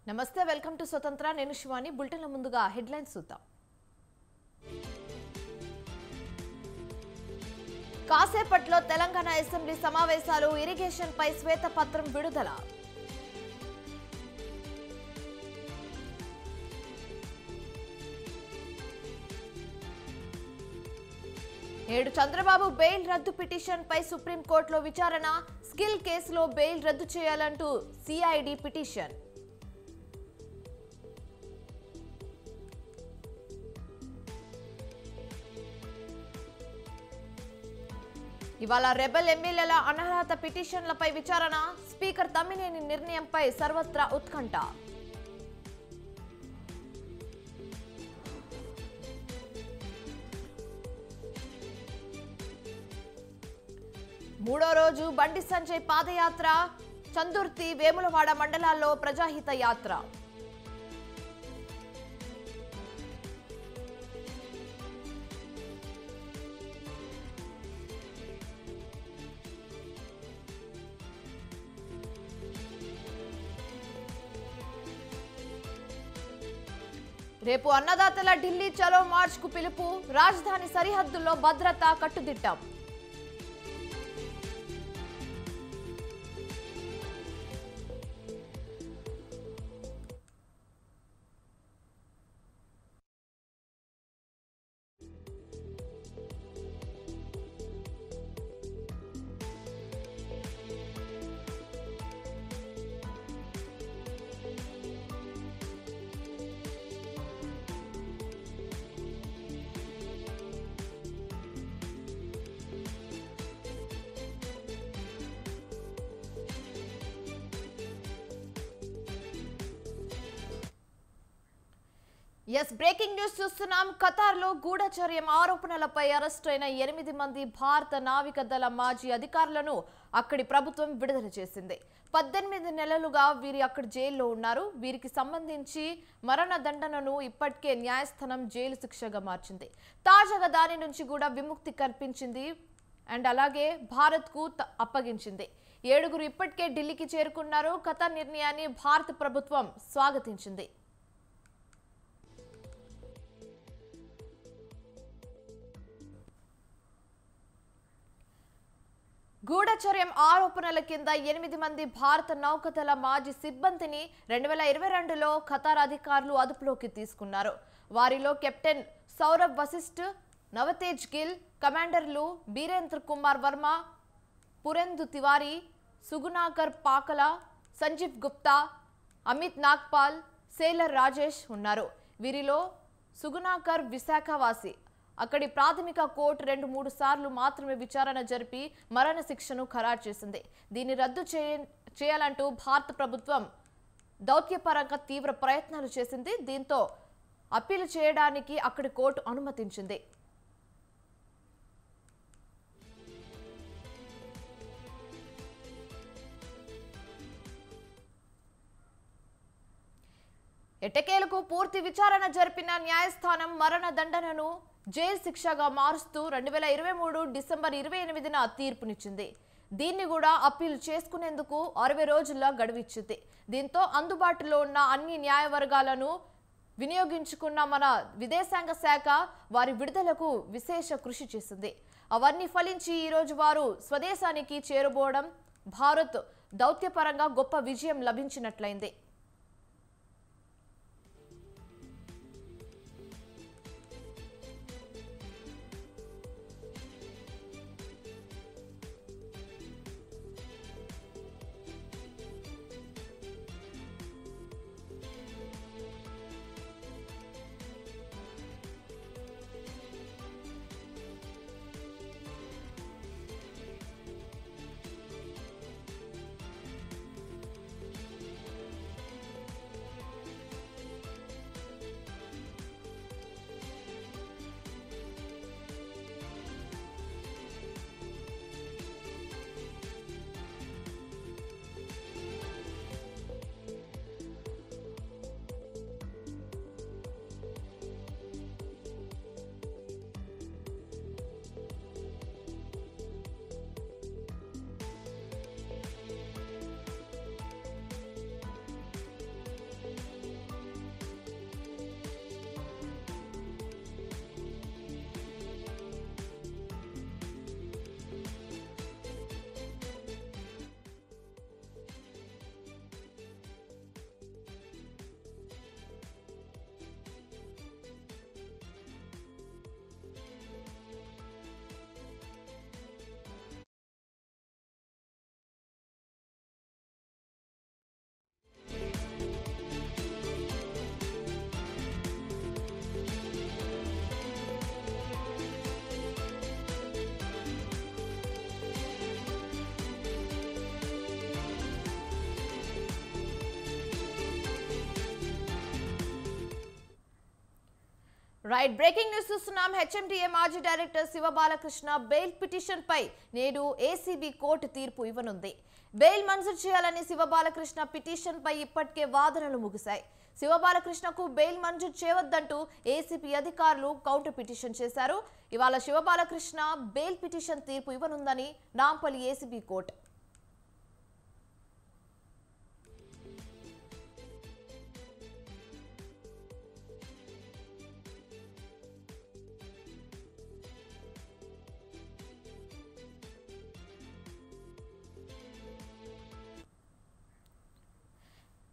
నమస్తే welcome to స్వతంత్ర నేను శివాని బులెటిన్ల ముందుగా హెడ్లైన్స్ చూద్దాం. కాసేపట్లో తెలంగాణ అసెంబ్లీ సమావేశాలు ఇరిగేషన్ పై శ్వేతపత్రం విడుదల. ఏడు చంద్రబాబు బెయిల్ రద్దు పిటిషన్ పై సుప్రీంకోర్టులో విచారణ. స్కిల్ కేసులో బెయిల్ రద్దు చేయాలంటూ సిఐడి పిటిషన్. ఇవాళ రెబెల్ ఎమ్మెల్యేల అనర్హత పిటిషన్లపై విచారణ. స్పీకర్ తమ్మినేని నిర్ణయంపై సర్వత్రా ఉత్కంఠ. మూడో రోజు బండి సంజయ్ పాదయాత్ర. చందుర్తి, వేములవాడ మండలాల్లో ప్రజాహిత యాత్ర. రేపు అన్నదాతల ఢిల్లీ చలో మార్చ్ కు పిలుపు. రాజధాని సరిహద్దుల్లో భద్రత కట్టుదిట్టాం. బ్రేకింగ్ న్యూస్ చూస్తున్నాం. ఖతార్లో గూఢచర్యం ఆరోపణలపై అరెస్టు అయిన 8 మంది భారత నావికాదళ మాజీ అధికారులను అక్కడి ప్రభుత్వం విడుదల చేసింది. 18 నెలలుగా వీరి అక్కడ జైల్లో ఉన్నారు. వీరికి సంబంధించి మరణదండనను ఇప్పటికే న్యాయస్థానం జైలు శిక్షగా మార్చింది. తాజాగా దాని నుంచి కూడా విముక్తి కల్పించింది అండ్ అలాగే భారత్కు అప్పగించింది. 7 ఇప్పటికే ఢిల్లీకి చేరుకున్నారు. ఖతార్ నిర్ణయాన్ని భారత ప్రభుత్వం స్వాగతించింది. గూఢచర్యం ఆరోపణల కింద 8 మంది భారత నౌకాదళ మాజీ సిబ్బందిని 2022లో ఖతార్ అధికారులు అదుపులోకి తీసుకున్నారు. వారిలో కెప్టెన్ సౌరభ్ వశిష్ఠ్, నవతేజ్ గిల్, కమాండర్లు బీరేంద్ర కుమార్ వర్మ, పురేందు తివారీ, సుగుణాకర్ పాకల, సంజీవ్ గుప్తా, అమిత్ నాగ్పాల్, సేలర్ రాజేష్ ఉన్నారు. వీరిలో సుగుణాకర్ విశాఖవాసి. అక్కడి ప్రాథమిక కోర్టు 2-3 సార్లు మాత్రమే విచారణ జరిపి మరణ శిక్షను ఖరారు చేసింది. దీన్ని రద్దు చేయాలంటూ భారత ప్రభుత్వం దౌత్యపరంగా తీవ్ర ప్రయత్నాలు చేసింది. దీంతో అప్పీలు చేయడానికి అక్కడి కోర్టు అనుమతించింది. ఎట్టకేలకు పూర్తి విచారణ జరిపిన న్యాయస్థానం మరణదండనను జైలు శిక్షగా మారుస్తూ 2023 డిసెంబర్ 28న తీర్పునిచ్చింది. దీన్ని కూడా అప్పీలు చేసుకునేందుకు 60 రోజుల గడువిచ్చింది. దీంతో అందుబాటులో ఉన్న అన్ని న్యాయవర్గాలను వినియోగించుకున్న మన విదేశాంగ శాఖ వారి విడుదలకు విశేష కృషి చేసింది. అవన్నీ ఫలించి ఈరోజు వారు స్వదేశానికి చేరుకోవడం భారత్ దౌత్యపరంగా గొప్ప విజయం లభించినట్లయింది. రైట్ బ్రేకింగ్ న్యూస్ చూస్తున్నాం. హెచ్ఎండిఏ మాజీ director Shiva Balakrishna bail petition పై నేడు ఏసీబీ కోర్టు తీర్పు ఇవ్వనుంది. బెయిల్ మంజూరు చేయాలని శివ బాలకృష్ణ పిటిషన్ పై ఇప్పటికే వాదనలు ముగిశాయి. శివ బాలకృష్ణకు బెయిల్ మంజూరు చేయవద్దంటూ ఏసీబీ అధికారులు కౌంటర్ పిటిషన్ చేశారు. ఇవాళ శివ బాలకృష్ణ బెయిల్ పిటిషన్ తీర్పు ఇవ్వనుందని నాంపల్లి ఏసీబీ కోర్టు.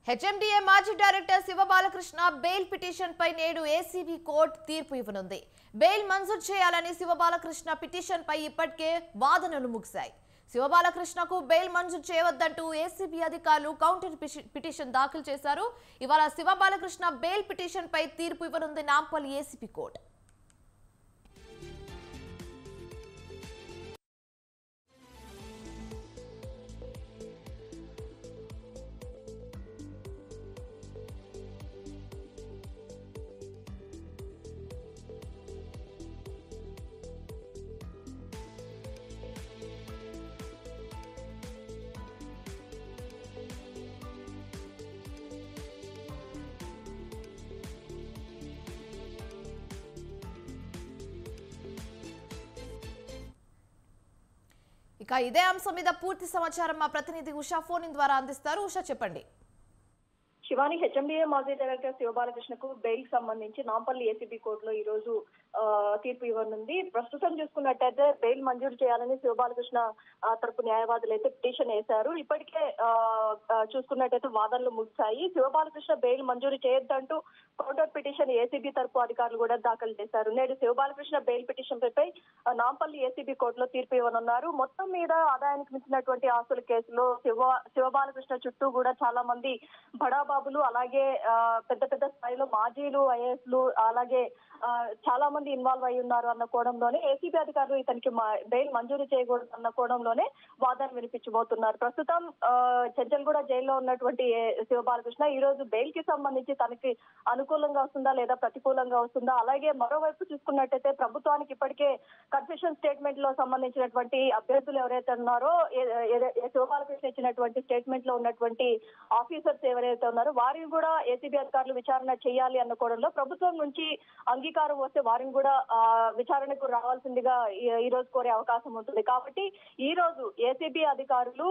హెచ్ఎండిఏ మాజీ director Shiva Balakrishna bail petition పై నేడు ఏసీబీ కోర్టు తీర్పు ఇవ్వనుంది. బెయిల్ మంజూరు చేయాలని శివ బాలకృష్ణ పిటిషన్ పై ఇప్పటికే వాదనలు ముగిశాయి. శివ బాలకృష్ణకు బెయిల్ మంజూరు చేయవద్దంటూ ఏసీబీ అధికారులు కౌంటర్ పిటిషన్ దాఖలు చేశారు. ఇవాళ శివ బాలకృష్ణ బెయిల్ పిటిషన్ పై తీర్పు ఇవ్వనుంది నాంపల్లి ఏసీబీ కోర్టు. ఇక ఇదే అంశం మీద పూర్తి సమాచారం మా ప్రతినిధి ఉషా ఫోన్ ద్వారా అందిస్తారు. ఉషా, చెప్పండి. శివాని, హెచ్ఎండిఏ మాజీ డైరెక్టర్ శివ బాలకృష్ణకు బెయిల్ సంబంధించి నాంపల్లి ఏసీబీ కోర్టులో ఈ రోజు తీర్పు ఇవ్వనుంది. ప్రస్తుతం చూసుకున్నట్టయితే బెయిల్ మంజూరు చేయాలని శివ బాలకృష్ణ తరపు న్యాయవాదులు అయితే పిటిషన్ వేశారు. ఇప్పటికే చూసుకున్నట్టయితే వాదనలు ముగిశాయి. శివ బాలకృష్ణ బెయిల్ మంజూరు చేయొద్దంటూ కౌంటర్ పిటిషన్ ఏసీబీ తరపు అధికారులు కూడా దాఖలు చేశారు. నేడు శివ బాలకృష్ణ బెయిల్ పిటిషన్ పై నాంపల్లి ఏసీబీ కోర్టులో తీర్పు ఇవ్వనున్నారు. మొత్తం మీద ఆదాయానికి మించినటువంటి ఆస్తుల కేసులో శివ బాలకృష్ణ చుట్టూ కూడా చాలా మంది బడాబాబులు, అలాగే పెద్ద పెద్ద స్థాయిలో మాజీలు, ఐఏఎస్లు, అలాగే చాలా మంది ఇన్వాల్వ్ అయి ఉన్నారు అన్న కోణంలోనే ఏసీబీ అధికారులు ఇతనికి బెయిల్ మంజూరు చేయకూడదు అన్న కోణంలోనే వాదన వినిపించబోతున్నారు. ప్రస్తుతం చెంచల్గూడ జైల్లో ఉన్నటువంటి శివ బాలకృష్ణ ఈ రోజు బెయిల్ కి సంబంధించి తనకి అనుకూలంగా వస్తుందా లేదా ప్రతికూలంగా వస్తుందా, అలాగే మరోవైపు చూసుకున్నట్టయితే ప్రభుత్వానికి ఇప్పటికే కన్ఫెషన్ స్టేట్మెంట్ లో సంబంధించినటువంటి అభ్యర్థులు ఎవరైతే ఉన్నారో, శివ బాలకృష్ణ ఇచ్చినటువంటి స్టేట్మెంట్ లో ఉన్నటువంటి ఆఫీసర్స్ ఎవరైతే ఉన్నారో వారిని కూడా ఏసీబీ అధికారులు విచారణ చేయాలి అన్న కోణంలో ప్రభుత్వం నుంచి అంగీకారం వస్తే వారిని కూడా విచారణకు రావాల్సిందిగా ఈ రోజు కోరే అవకాశం ఉంటుంది. కాబట్టి ఈ రోజు ఏసీబీ అధికారులు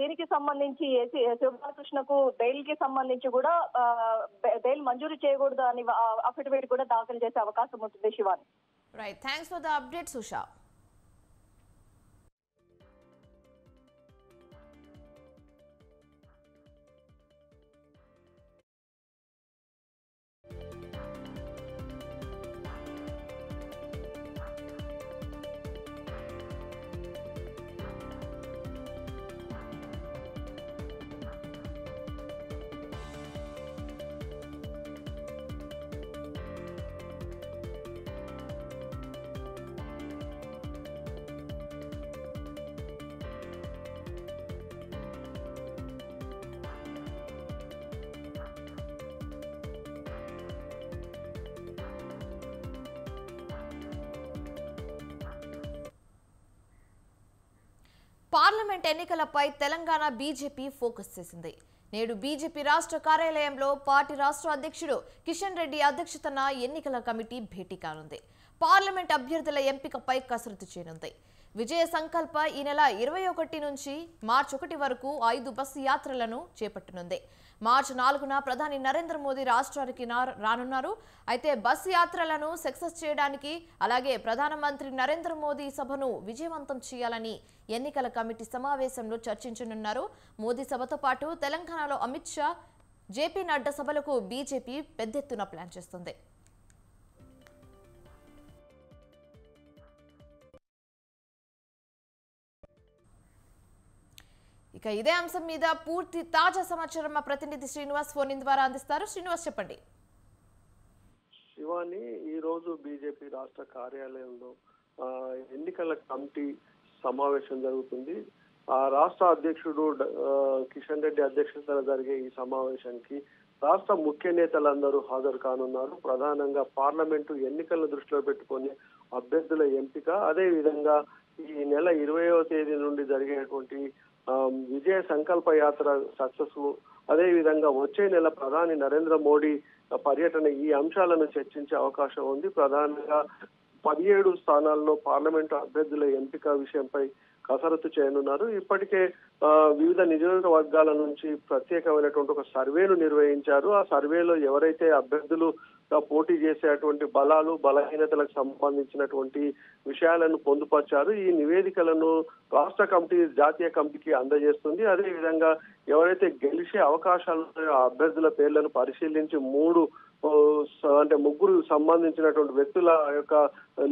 దీనికి సంబంధించి శివ బాలకృష్ణకు బెయిల్ కి సంబంధించి కూడా బెయిల్ మంజూరు చేయకూడదు అని అఫిడవిట్ కూడా దాఖలు చేసే అవకాశం ఉంటుంది. Shivani, right, thanks for the updates Usha. Parliament ఎన్నికలపై తెలంగాణ బీజేపీ ఫోకస్ చేసింది. నేడు బీజేపీ రాష్ట్ర కార్యాలయంలో పార్టీ రాష్ట్ర అధ్యక్షుడు కిషన్ రెడ్డి అధ్యక్షతన ఎన్నికల కమిటీ భేటీ కానుంది. పార్లమెంట్ అభ్యర్థుల ఎంపికపై కసరత్తు చేయనుంది. విజయ సంకల్ప ఈ నెల 21 నుంచి మార్చి 1 వరకు 5 బస్సు యాత్రలను చేపట్టనుంది. మార్చి 4న ప్రధాని నరేంద్ర మోదీ రాష్ట్రానికి రానున్నారు. అయితే బస్సు యాత్రలను సక్సెస్ చేయడానికి, అలాగే ప్రధానమంత్రి నరేంద్ర మోదీ సభను విజయవంతం చేయాలని ఎన్నికల కమిటీ సమావేశంలో చర్చించనున్నారు. మోదీ సభతో పాటు తెలంగాణలో అమిత్ షా, జేపీ నడ్డా సభలకు బీజేపీ పెద్ద ఎత్తున ప్లాన్ చేస్తుంది. ఇక ఇదే అంశం మీద పూర్తి తాజా సమాచారం మా ప్రతినిధి శ్రీనివాస్ ఫోన్ ద్వారా అందిస్తారు. శ్రీనివాస్, చెప్పండి. శివాని, ఈ రోజు బీజేపీ రాష్ట్ర కార్యాలయంలో ఎన్నికల కమిటీ సమావేశం జరుగుతుంది. ఆ రాష్ట్ర అధ్యక్షుడు కిషన్ రెడ్డి అధ్యక్షతన జరిగే ఈ సమావేశానికి రాష్ట్ర ముఖ్య నేతలందరూ హాజరు కానున్నారు. ప్రధానంగా పార్లమెంటు ఎన్నికలను దృష్టిలో పెట్టుకొని అభ్యర్థుల ఎంపిక, అదే విధంగా ఈ నెల 20వ తేదీ నుండి జరిగేటువంటి విజయ సంకల్ప యాత్ర సక్సెస్, అదే విధంగా వచ్చే నెల ప్రధాని నరేంద్ర మోడీ పర్యటన, ఈ అంశాలను చర్చించే అవకాశం ఉంది. ప్రధానంగా 17 స్థానాల్లో పార్లమెంటు అభ్యర్థుల ఎంపిక విషయంపై కసరత్తు చేయనున్నారు. ఇప్పటికే వివిధ నియోజకవర్గాల నుంచి ప్రత్యేకమైనటువంటి ఒక సర్వేను నిర్వహించారు. ఆ సర్వేలో ఎవరైతే అభ్యర్థులు పోటీ చేసేటువంటి బలాలు బలహీనతలకు సంబంధించినటువంటి విషయాలను పొందుపరిచారు. ఈ నివేదికలను రాష్ట్ర కమిటీ జాతీయ కమిటీకి అందజేస్తుంది. అదే విధంగా ఎవరైతే గెలిచే అవకాశాలు అభ్యర్థుల పేర్లను పరిశీలించి ముగ్గురు సంబంధించినటువంటి వ్యక్తుల యొక్క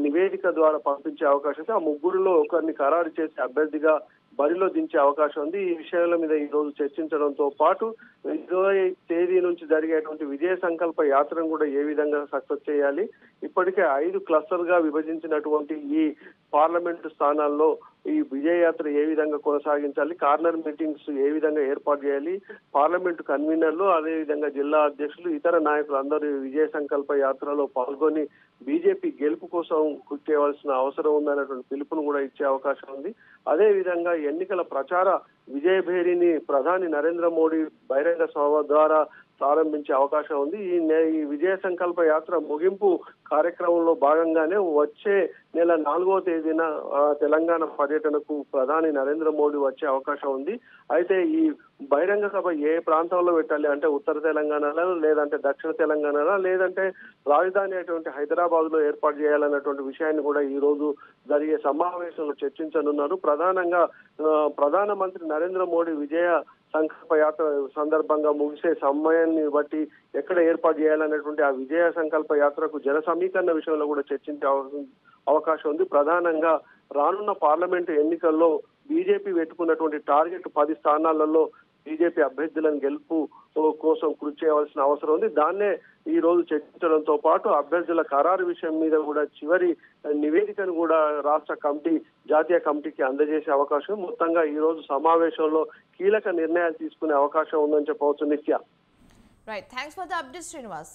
నివేదిక ద్వారా పంపించే అవకాశం, ఆ ముగ్గురులో ఒకరిని ఖరారు చేసి అభ్యర్థిగా బరిలో దించే అవకాశం ఉంది. ఈ విషయాల మీద ఈ రోజు చర్చించడంతో పాటు 20వ తేదీ నుంచి జరిగేటువంటి విజయ సంకల్ప యాత్రను కూడా ఏ విధంగా సక్సెస్ చేయాలి, ఇప్పటికే 5 క్లస్టర్ గా విభజించినటువంటి ఈ పార్లమెంటు స్థానాల్లో ఈ విజయ యాత్ర ఏ విధంగా కొనసాగించాలి, కార్నర్ మీటింగ్స్ ఏ విధంగా ఏర్పాటు చేయాలి, పార్లమెంటు కన్వీనర్లు, అదే విధంగా జిల్లా అధ్యక్షులు, ఇతర నాయకులు అందరూ విజయ సంకల్ప యాత్రలో పాల్గొని బీజేపీ గెలుపు కోసం కృషి చేయవలసిన అవసరం ఉందనేటువంటి పిలుపును కూడా ఇచ్చే అవకాశం ఉంది. అదే విధంగా ఎన్నికల ప్రచార విజయభేరిని ప్రధాని నరేంద్ర మోడీ బహిరంగ సభ ద్వారా ప్రారంభించే అవకాశం ఉంది. ఈ విజయ సంకల్ప యాత్ర ముగింపు కార్యక్రమంలో భాగంగానే వచ్చే నెల 4వ తేదీన తెలంగాణ పర్యటనకు ప్రధాని నరేంద్ర మోడీ వచ్చే అవకాశం ఉంది. అయితే ఈ బహిరంగ సభ ఏ ప్రాంతంలో పెట్టాలి అంటే ఉత్తర తెలంగాణలో, లేదంటే దక్షిణ తెలంగాణలో, లేదంటే రాజధాని అయినటువంటి హైదరాబాద్ లో ఏర్పాటు చేయాలన్నటువంటి విషయాన్ని కూడా ఈ రోజు జరిగే సమావేశంలో చర్చించనున్నారు. ప్రధానంగా ప్రధానమంత్రి నరేంద్ర మోడీ విజయ సంకల్ప యాత్ర సందర్భంగా ముగిసే సమయాన్ని బట్టి ఎక్కడ ఏర్పాటు చేయాలనేటువంటి ఆ విజయ సంకల్ప యాత్రకు జన సమీకరణ విషయంలో కూడా చర్చించే అవకాశం ఉంది. ప్రధానంగా రానున్న పార్లమెంటు ఎన్నికల్లో బీజేపీ పెట్టుకున్నటువంటి టార్గెట్ 10 స్థానాలలో బీజేపీ అభ్యర్థులను గెలుపు కోసం కృషి చేయవలసిన అవసరం ఉంది. దాన్నే ఈ రోజు చర్చించడంతో పాటు అభ్యర్థుల ఖరారు విషయం మీద కూడా చివరి నివేదికను కూడా రాష్ట్ర కమిటీ జాతీయ కమిటీకి అందజేసే అవకాశం, మొత్తంగా ఈ రోజు సమావేశంలో కీలక నిర్ణయాలు తీసుకునే అవకాశం ఉందని చెప్పవచ్చు. నిత్య. Right, thanks for the update Srinivas.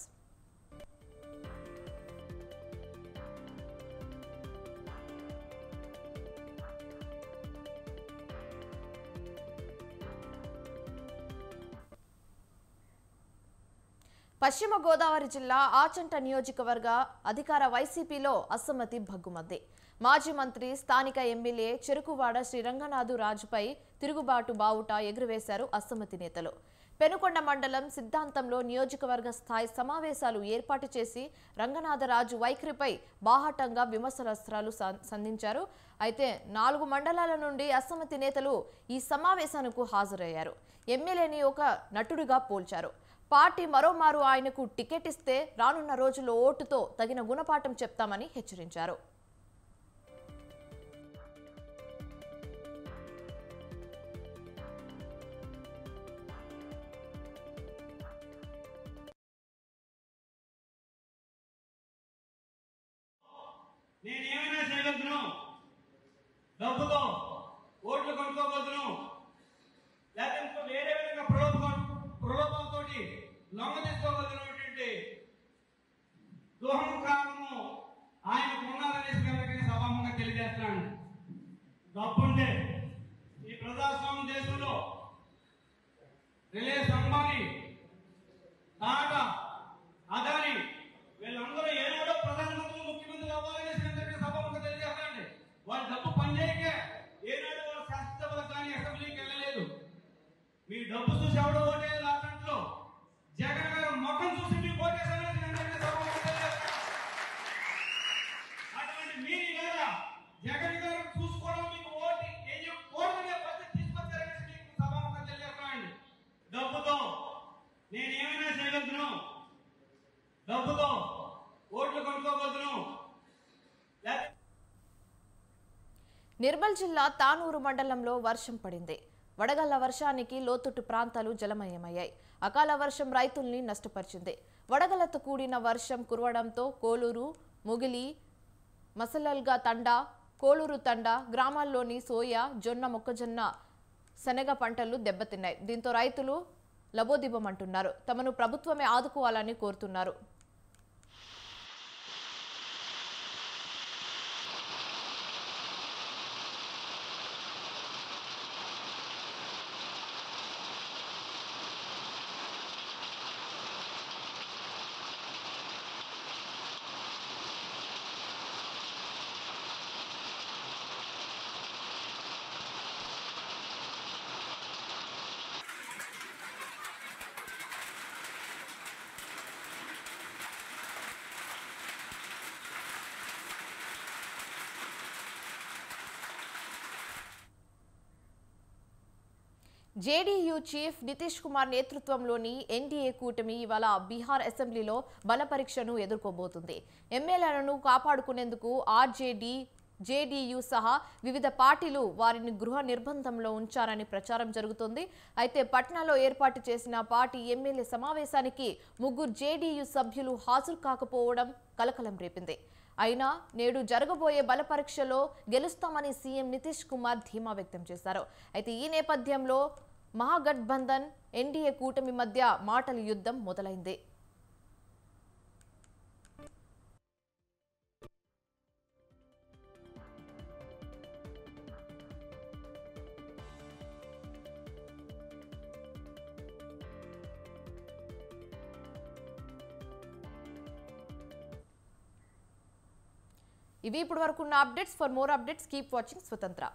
పశ్చిమ గోదావరి జిల్లా ఆచంట నియోజకవర్గ అధికార వైసీపీలో అసమ్మతి భగ్గుమంది. మాజీ మంత్రి స్థానిక ఎమ్మెల్యే చెరుకువాడ శ్రీ రంగనాథు రాజుపై తిరుగుబాటు బావుట ఎగురవేశారు అసమ్మతి నేతలు. పెనుకొండ మండలం సిద్ధాంతంలో నియోజకవర్గ స్థాయి సమావేశాలు ఏర్పాటు చేసి రంగనాథరాజు వైఖరిపై బాహాటంగా విమర్శనాస్త్రాలు సంధించారు. అయితే 4 మండలాల నుండి అసమ్మతి నేతలు ఈ సమావేశానికి హాజరయ్యారు. ఎమ్మెల్యేని ఒక నటుడిగా పోల్చారు. పార్టీ మరోమారు ఆయనకు టికెట్ ఇస్తే రానున్న రోజుల్లో ఓటుతో తగిన గుణపాఠం చెప్తామని హెచ్చరించారు. నేనేమైనా చేయగలుగుతాను, డబ్బుతో ఓట్లు కొనుక్కోగలుగుతాను, లేకపోతే వేరే విధంగా ప్రలోభంతో లొంగ తీసుకోగలిగినటువంటి దుహంకారము ఆయనకు ఉన్నదనేసి సభాముఖంగా తెలియజేస్తున్నాను. డబ్బుంటే ఈ ప్రజాస్వామ్య దేశంలో రిలయన్స్ అంబానీ, టాటా, అదాని వీళ్ళందరూ ఏనాడో ప్రధానమంత్రి ముఖ్యమంత్రి అవ్వాలనేసి సభాముఖంగా తెలియజేస్తానండి. వాళ్ళ డబ్బు పనిచేయకే ఏనాడు వాళ్ళ శాసనసభలకు కానీ అసెంబ్లీకి వెళ్ళలేదు. మీ డబ్బు చూసి ఎవడో ఓటేది లాటంట్లో జగన్ గారు మొఖం చూసి మీకు ఓటేసారని అటువంటి మీరు లేదా జగన్ గారు చూసుకోవడం మీకు ఓటు వేయకూడదనే పరిస్థితి తీసుకొచ్చారనేసి మీకు సభాముఖంగా తెలియజేస్తానండి. డబ్బుతో నేను ఏమైనా చేయగలుగుతాను, డబ్బుతో ఓట్లు కొనుక్కోగలుగుతాను. నిర్మల్ జిల్లా తానూరు మండలంలో వర్షం పడింది. వడగళ్ల వర్షానికి లోతట్టు ప్రాంతాలు జలమయమయ్యాయి. అకాల వర్షం రైతుల్ని నష్టపరిచింది. వడగళ్లతో కూడిన వర్షం కురవడంతో కోలూరు, ముగిలి, మసలల్గా తండా, కోలూరు తండా గ్రామాల్లోని సోయా, జొన్న, మొక్కజొన్న శనగ పంటలు దెబ్బతిన్నాయి. దీంతో రైతులు లబోదిబమంటున్నారు. తమను ప్రభుత్వమే ఆదుకోవాలని కోరుతున్నారు. జేడీయూ చీఫ్ నితీష్ కుమార్ నేతృత్వంలోని ఎన్డీఏ కూటమి ఇవాళ బీహార్ అసెంబ్లీలో బల పరీక్షను ఎదుర్కోబోతుంది. ఎమ్మెల్యేలను కాపాడుకునేందుకు ఆర్జేడీ, జేడీయూ సహా వివిధ పార్టీలు వారిని గృహ నిర్బంధంలో ఉంచారని ప్రచారం జరుగుతోంది. అయితే పట్నాలో ఏర్పాటు చేసిన పార్టీ ఎమ్మెల్యే సమావేశానికి 3 జేడీయూ సభ్యులు హాజరు కాకపోవడం కలకలం రేపింది. అయినా నేడు జరగబోయే బల పరీక్షలో గెలుస్తామని సీఎం నితీష్ కుమార్ ధీమా వ్యక్తం చేశారు. అయితే ఈ నేపథ్యంలో మహాగఠబంధన్, ఎన్డీఏ కూటమి మధ్య మాటల యుద్ధం మొదలైంది. ఇవి ఇప్పటి వరకు ఉన్న updates. For more updates keep watching స్వతంత్ర.